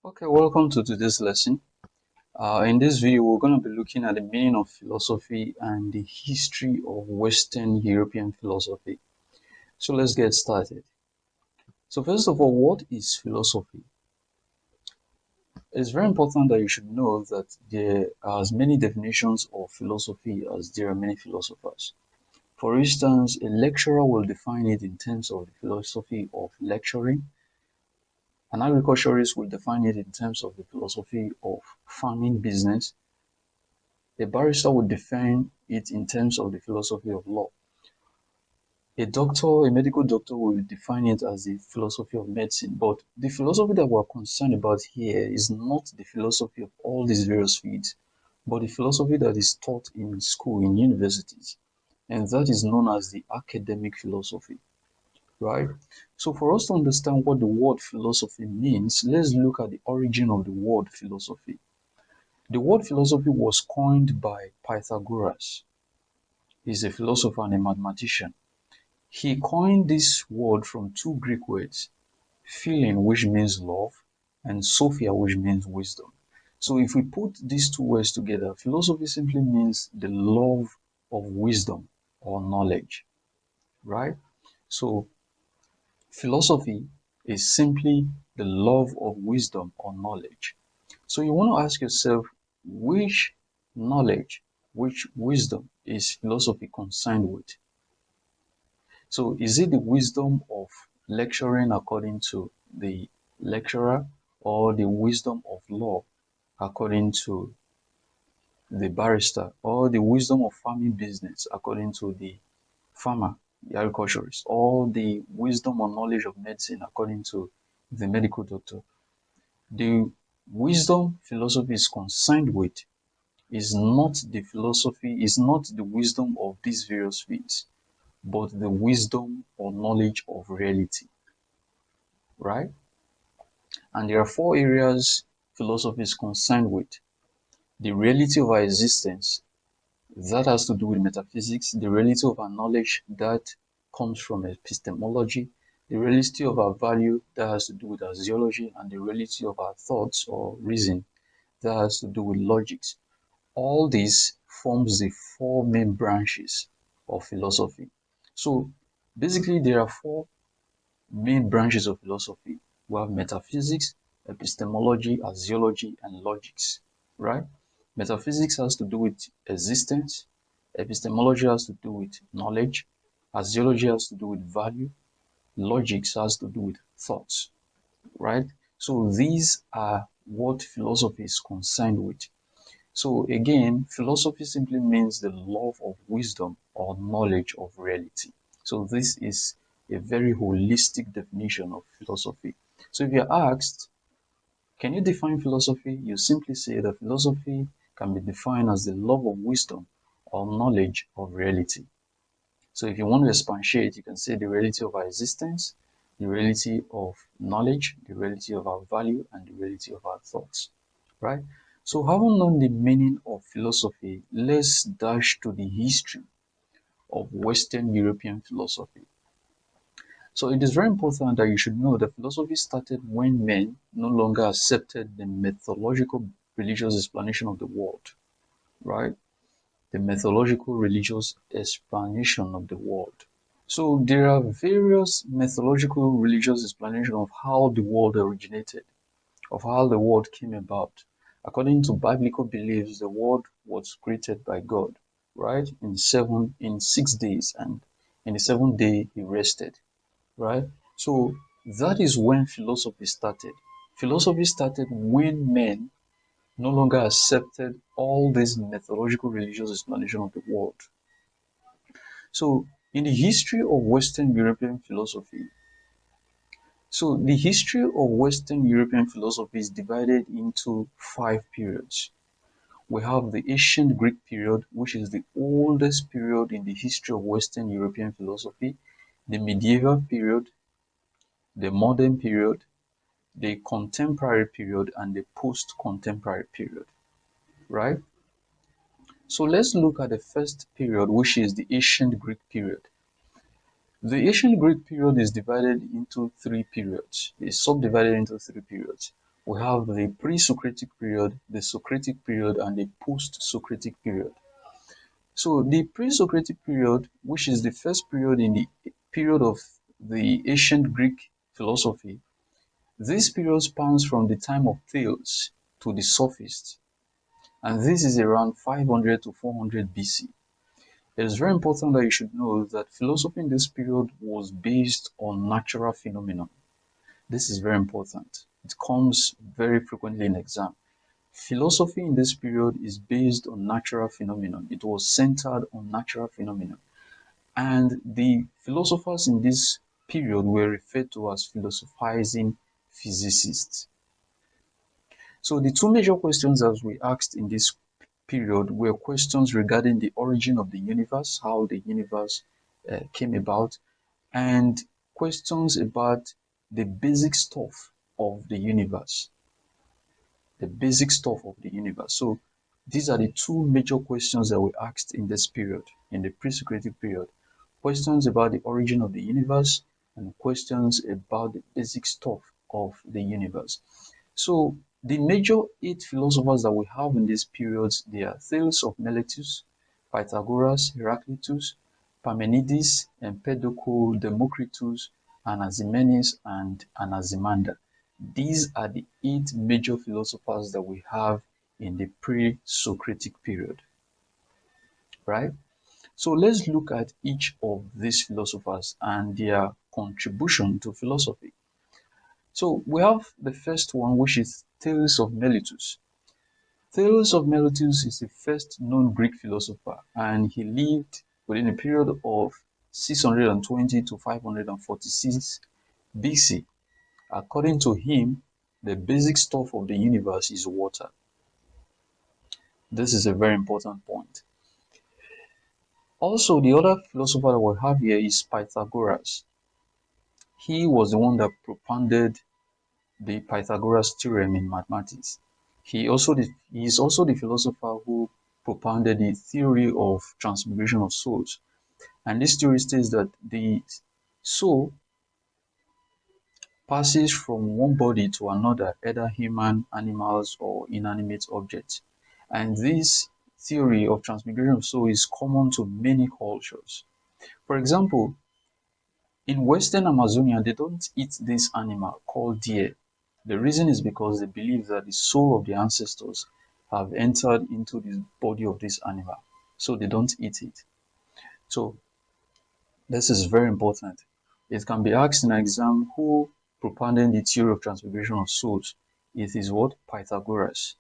Okay, welcome to today's lesson. In this video, we're going to be looking at the meaning of philosophy and the history of Western European philosophy. So let's get started. So first of all, what is philosophy? It's very important that you should know that there are as many definitions of philosophy as there are many philosophers. For instance, a lecturer will define it in terms of the philosophy of lecturing. An agriculturist will define it in terms of the philosophy of farming business. A barrister would define it in terms of the philosophy of law. A medical doctor will define it as the philosophy of medicine. But the philosophy that we're concerned about here is not the philosophy of all these various fields, but the philosophy that is taught in school, in universities. And that is known as the academic philosophy, right? So for us to understand what the word philosophy means, let's look at the origin of the word philosophy. The word philosophy was coined by Pythagoras. He's a philosopher and a mathematician. He coined this word from two Greek words, philin, which means love, and sophia, which means wisdom. So if we put these two words together, philosophy simply means the love of wisdom or knowledge, right? So philosophy is simply the love of wisdom or knowledge. So you want to ask yourself, which knowledge, which wisdom is philosophy concerned with? So is it the wisdom of lecturing according to the lecturer, or the wisdom of law according to the barrister, or the wisdom of farming business according to the farmer, the agriculturist, or the wisdom or knowledge of medicine according to the medical doctor? The wisdom philosophy is concerned with is not the wisdom of these various fields, but the wisdom or knowledge of reality, right? And there are four areas philosophy is concerned with: the reality of our existence, that has to do with metaphysics; the reality of our knowledge, that comes from epistemology; the reality of our value, that has to do with our zoology; and the reality of our thoughts or reason, that has to do with logics. All this forms the four main branches of philosophy. So basically, there are four main branches of philosophy. We have metaphysics, epistemology, axiology, and logics, right? Metaphysics has to do with existence, epistemology has to do with knowledge, axiology has to do with value, logics has to do with thoughts, right? So these are what philosophy is concerned with. So again, philosophy simply means the love of wisdom or knowledge of reality. So this is a very holistic definition of philosophy. So if you're asked, can you define philosophy? You simply say that philosophy can be defined as the love of wisdom or knowledge of reality. So if you want to expatiate, you can say the reality of our existence, the reality of knowledge, the reality of our value, and the reality of our thoughts, right? So having known the meaning of philosophy, let's dash to the history of Western European philosophy. So it is very important that you should know that philosophy started when men no longer accepted the methodological religious explanation of the world, right? The methodological religious explanation of the world. So there are various methodological religious explanations of how the world originated, of how the world came about. According to biblical beliefs, the world was created by God, right? In 6 days, and in the seventh day he rested, right? So that is when philosophy started. Philosophy started when men no longer accepted all these methodological religious explanation of the world. So in the history of Western European philosophy, so the history of Western European philosophy is divided into five periods. We have the ancient Greek period, which is the oldest period in the history of Western European philosophy, the medieval period, the modern period, the contemporary period, and the post-contemporary period, right? So let's look at the first period, which is the ancient Greek period. The ancient Greek period is divided into three periods. It's subdivided into three periods. We have the pre-Socratic period, the Socratic period, and the post-Socratic period. So the pre-Socratic period, which is the first period in the period of the ancient Greek philosophy, this period spans from the time of Thales to the sophists, and this is around 500 to 400 BC. It is very important that you should know that philosophy in this period was based on natural phenomena. This is very important. It comes very frequently in exam. Philosophy in this period is based on natural phenomena. It was centered on natural phenomena. And the philosophers in this period were referred to as philosophizing physicists. So the two major questions that we asked in this period were questions regarding the origin of the universe, how the universe came about, and questions about the basic stuff of the universe. The basic stuff of the universe. So these are the two major questions that we asked in this period, in the pre-Socratic period. Questions about the origin of the universe and questions about the basic stuff of the universe. So the major 8 philosophers that we have in this period, they are Thales of Miletus, Pythagoras, Heraclitus, Parmenides, Empedocles, Democritus, Anaximenes, and Anaximander. These are the 8 major philosophers that we have in the pre-Socratic period, right? So let's look at each of these philosophers and their contribution to philosophy. So we have the first one, which is Thales of Miletus. Thales of Miletus is the first known Greek philosopher, and he lived within a period of 620 to 546 BC. According to him, the basic stuff of the universe is water. This is a very important point. Also, the other philosopher that we have here is Pythagoras. He was the one that propounded the Pythagoras theorem in mathematics. He is also the philosopher who propounded the theory of transmigration of souls. And this theory states that the soul passes from one body to another, either human, animals, or inanimate objects. And this theory of transmigration of soul is common to many cultures. For example, in Western Amazonia, they don't eat this animal called deer. The reason is because they believe that the soul of the ancestors have entered into the body of this animal, so they don't eat it. So this is very important. It can be asked in an exam who propounded the theory of transmigration of souls. It is what? Pythagoras.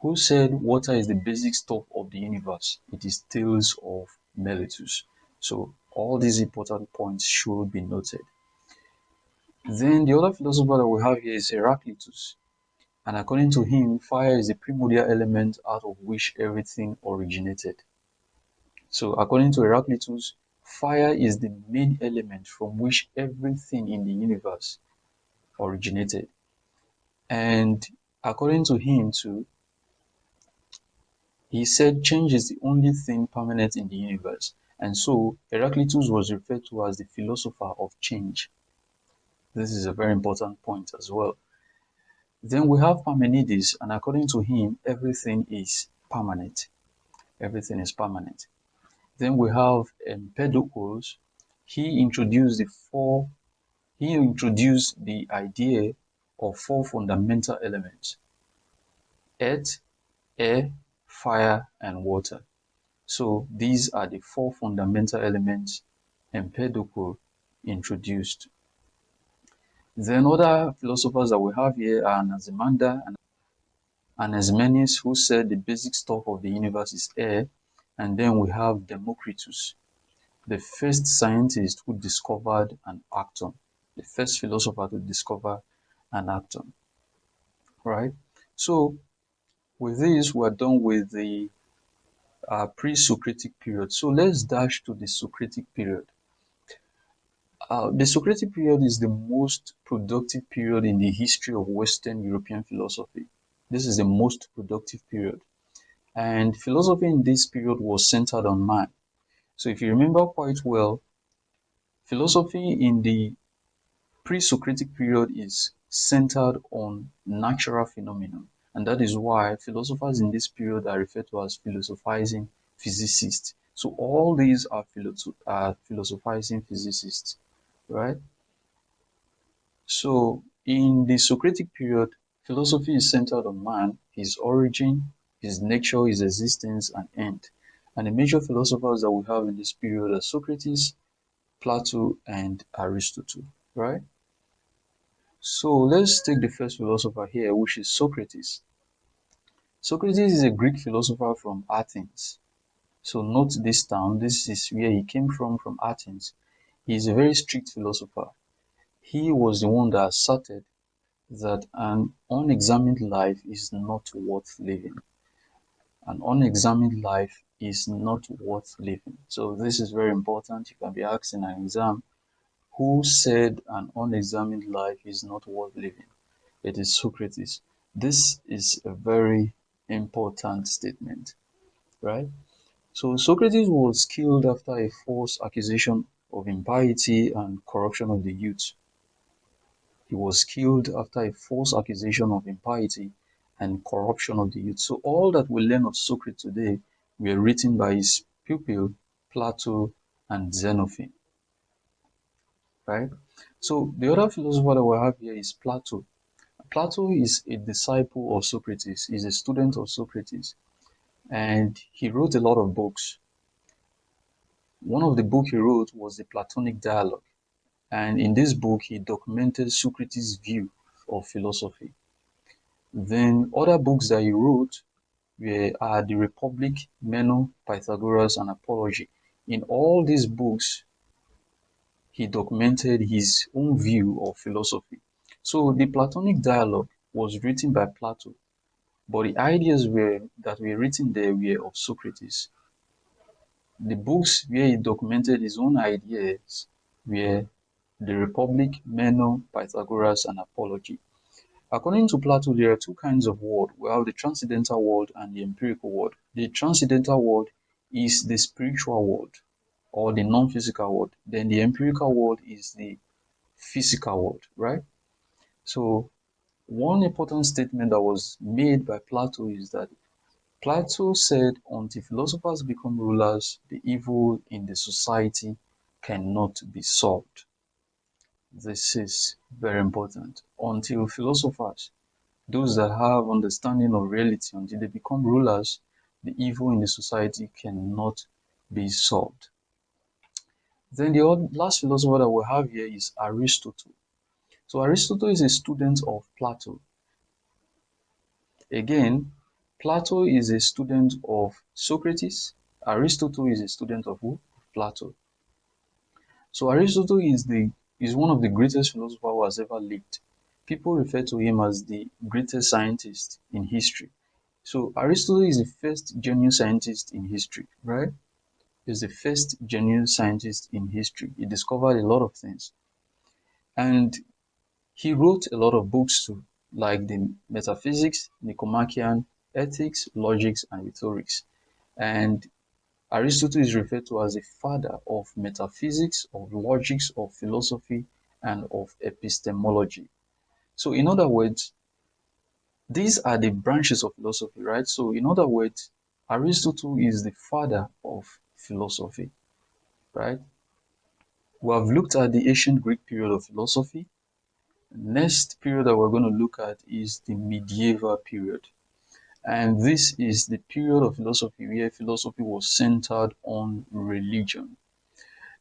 Who said water is the basic stuff of the universe? It is Thales of Miletus. So all these important points should be noted. Then the other philosopher that we have here is Heraclitus. And according to him, fire is the primordial element out of which everything originated. So according to Heraclitus, fire is the main element from which everything in the universe originated. And according to him too, he said change is the only thing permanent in the universe. And so Heraclitus was referred to as the philosopher of change. This is a very important point as well. Then we have Parmenides, and according to him, everything is permanent. Everything is permanent. Then we have Empedocles. He introduced the idea of 4 fundamental elements: earth, air, fire, and water. So these are the 4 fundamental elements Empedocles introduced. Then other philosophers that we have here are Anaximander and Anaximenes, who said the basic stuff of the universe is air. And then we have Democritus, the first scientist who discovered an atom, the first philosopher to discover an atom, right? So with this, we're done with the pre-Socratic period. So let's dash to the Socratic period. The Socratic period is the most productive period in the history of Western European philosophy. This is the most productive period. And philosophy in this period was centered on man. So if you remember quite well, philosophy in the pre-Socratic period is centered on natural phenomena. And that is why philosophers in this period are referred to as philosophizing physicists. So all these are philosophizing physicists, right? So in the Socratic period, philosophy is centered on man, his origin, his nature, his existence, and end. And the major philosophers that we have in this period are Socrates, Plato, and Aristotle, right? So let's take the first philosopher here, which is Socrates. Socrates is a Greek philosopher from Athens. So note this town, this is where he came from Athens. He is a very strict philosopher. He was the one that asserted that an unexamined life is not worth living. An unexamined life is not worth living. So this is very important. You can be asked in an exam, who said an unexamined life is not worth living? It is Socrates. This is a very important statement, right? So Socrates was killed after a false accusation of impiety and corruption of the youth. He was killed after a false accusation of impiety and corruption of the youth. So all that we learn of Socrates today were written by his pupil Plato and Xenophon, right? So the other philosopher that we have here is Plato. Plato is a disciple of Socrates, he's a student of Socrates, and he wrote a lot of books. One of the books he wrote was the Platonic Dialogue, and in this book he documented Socrates' view of philosophy. Then other books that he wrote are the Republic, Meno, Pythagoras, and Apology. In all these books, he documented his own view of philosophy. So the Platonic Dialogue was written by Plato, but the ideas that were written there were of Socrates. The books where he documented his own ideas were the Republic, Meno, Pythagoras, and Apology. According to Plato, there are two kinds of world. We have the transcendental world and the empirical world. The transcendental world is the spiritual world or the non-physical world. Then the empirical world is the physical world, right? So one important statement that was made by Plato is that Plato said until philosophers become rulers, the evil in the society cannot be solved. This is very important. Until philosophers, those that have understanding of reality, until they become rulers, the evil in the society cannot be solved. Then the last philosopher that we have here is Aristotle. So Aristotle is a student of Plato. Again, Plato is a student of Socrates. Aristotle is a student of who? Plato. So Aristotle is one of the greatest philosophers who has ever lived. People refer to him as the greatest scientist in history. So Aristotle is the first genuine scientist in history, right? He's the first genuine scientist in history. He discovered a lot of things. And he wrote a lot of books too, like the Metaphysics, Nicomachean, Ethics, Logics, and Rhetorics. And Aristotle is referred to as the father of metaphysics, of logics, of philosophy, and of epistemology. So, in other words, these are the branches of philosophy, right? So, in other words, Aristotle is the father of philosophy, right? We have looked at the ancient Greek period of philosophy. Next period that we're going to look at is the medieval period. And this is the period of philosophy where philosophy was centered on religion.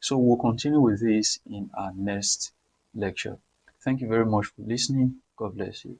So we'll continue with this in our next lecture. Thank you very much for listening. God bless you.